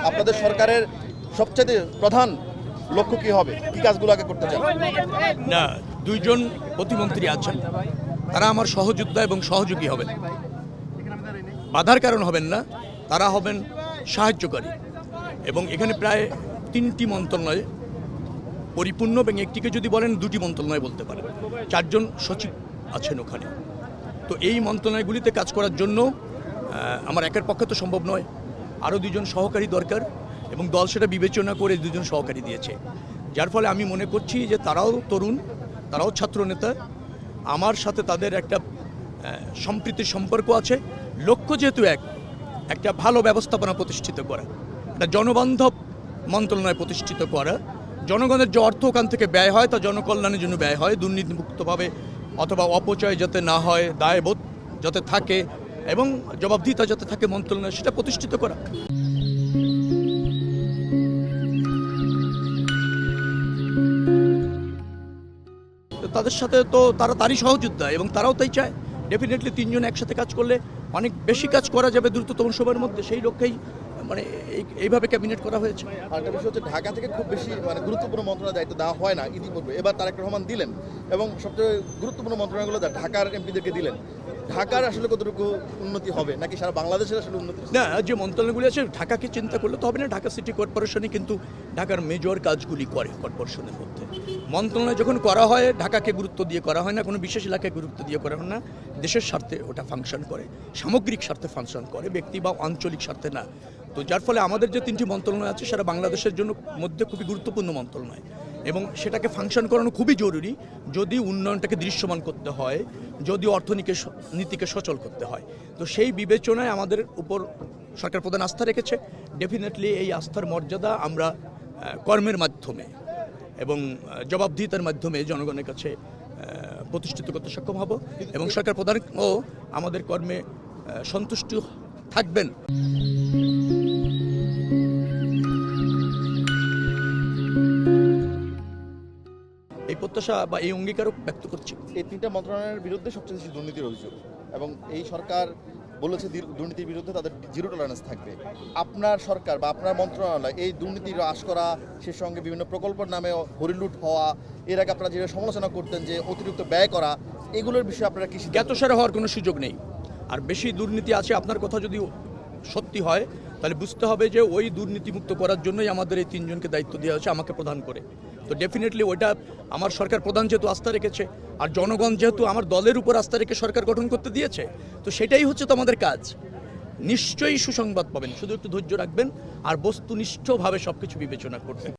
আপনাদের সরকারের সবচেয়ে প্রধান লক্ষ্য কি হবে, কি কাজগুলো আগে করতে চান? না, দুইজন প্রতিমন্ত্রী আছেন, তারা আমার সহযোদ্ধা এবং সহযোগী হবেন, বাধার কারণ হবেন না, তারা হবেন সাহায্যকারী। এবং এখানে প্রায় 3টি মন্ত্রণালয় পরিপূর্ণ, এবং একটিকে যদি বলেন 2টি মন্ত্রণালয় বলতে পারেন। 4জন সচিব আছেন ওখানে। তো এই মন্ত্রণালয়গুলিতে কাজ করার জন্য আমার একের পক্ষে তো সম্ভব নয়, আরও 2জন সহকারী দরকার, এবং দল সেটা বিবেচনা করে 2জন সহকারী দিয়েছে। যার ফলে আমি মনে করছি যে তারাও তরুণ, তারাও ছাত্রনেতা, আমার সাথে তাদের একটা সম্প্রীতির সম্পর্ক আছে। লক্ষ্য যেহেতু একটা ভালো ব্যবস্থাপনা প্রতিষ্ঠিত করা, একটা জনবান্ধব মন্ত্রণালয় প্রতিষ্ঠিত করা, জনগণের যে অর্থ ওখান থেকে ব্যয় হয় তা জনকল্যাণের জন্য ব্যয় হয়, দুর্নীতিমুক্তভাবে, অথবা অপচয় যাতে না হয়, দায়বোধ যাতে থাকে এবং জবাবদিহিতা যাতে থাকে মন্ত্রণালয়, সেটা প্রতিষ্ঠিত করা। তাদের সাথে তো তারই সহযোদ্ধা, এবং তারাও তাই চায়। ডেফিনেটলি 3জন একসাথে কাজ করলে অনেক বেশি কাজ করা যাবে দ্রুততম সময়ের মধ্যে, সেই লক্ষ্যেই এইভাবে ক্যাবিনেট করা হয়েছে। আরেকটা বিষয় হচ্ছে, ঢাকা থেকে খুব বেশি গুরুত্বপূর্ণ মন্ত্রণালয় দায়িত্ব দেওয়া হয় না ইতিপূর্বে, এবার তারেক রহমান দিলেন এবং সবচেয়ে গুরুত্বপূর্ণ মন্ত্রণালয়গুলো ঢাকার এমপিদেরকে দিলেন। ঢাকার আসলে কতটুকু উন্নতি হবে, নাকি সারা বাংলাদেশের আসলে উন্নতি? না, যে মন্ত্রণালয়গুলি আছে ঢাকাকে চিন্তা করলে তো হবে না। ঢাকা সিটি কর্পোরেশনই কিন্তু ঢাকার মেজর কাজগুলি করে কর্পোরেশনের মধ্যে। মন্ত্রণালয় যখন করা হয়, ঢাকাকে গুরুত্ব দিয়ে করা হয় না, কোনো বিশেষ এলাকায় গুরুত্ব দিয়ে করা হয় না। দেশের স্বার্থে ওটা ফাংশন করে, সামগ্রিক স্বার্থে ফাংশন করে, ব্যক্তি বা আঞ্চলিক স্বার্থে না। তো যার ফলে আমাদের যে 3টি মন্ত্রণালয় আছে, সেটা বাংলাদেশের জন্য মধ্যে খুবই গুরুত্বপূর্ণ মন্ত্রণালয়, এবং সেটাকে ফাংশন করানো খুবই জরুরি যদি উন্নয়নটাকে দৃশ্যমান করতে হয়, যদি অর্থনীতিকে সচল করতে হয়। তো সেই বিবেচনায় আমাদের উপর সরকার প্রধান আস্থা রেখেছে। ডেফিনেটলি এই আস্থার মর্যাদা আমরা কর্মের মাধ্যমে এবং জবাবদিহিতার মাধ্যমে জনগণের কাছে প্রতিষ্ঠিত করতে সক্ষম হব, এবং সরকার প্রধানও আমাদের কর্মে সন্তুষ্ট থাকবেন। এই প্রত্যাশা বা এই অঙ্গীকারও ব্যক্ত করছি। এই 3টা মন্ত্রণালয়ের বিরুদ্ধে সবচেয়ে বেশি দুর্নীতির অভিযোগ, এবং এই সরকার বলেছে দুর্নীতির বিরুদ্ধে তাদের জিরো টলারেন্স থাকবে। আপনার সরকার বা আপনার মন্ত্রণালয় এই দুর্নীতি হ্রাস করা, সে সঙ্গে বিভিন্ন প্রকল্পের নামে হরিলুট হওয়া, এর আগে আপনারা যেভাবে সমালোচনা করতেন যে অতিরিক্ত ব্যয় করা, এগুলোর বিষয়ে আপনারা কি জ্ঞাতসারে হওয়ার কোনো সুযোগ নেই। আর বেশি দুর্নীতি আছে, আপনার কথা যদি সত্যি হয় তাহলে বুঝতে হবে যে ওই দুর্নীতিমুক্ত করার জন্যই আমাদের এই 3জনকে দায়িত্ব দেওয়া হয়েছে, আমাকে প্রদান করে। তো ডেফিনেটলি ওইটা আমার সরকার প্রধান যেহেতু আস্থা রেখেছে, আর জনগণ যেহেতু আমার দলের উপর আস্থা রেখে সরকার গঠন করতে দিয়েছে, তো সেটাই হচ্ছে তো আমাদের কাজ। নিশ্চয়ই সুসংবাদ পাবেন, শুধু একটু ধৈর্য রাখবেন আর বস্তুনিষ্ঠভাবে সবকিছু বিবেচনা করবেন।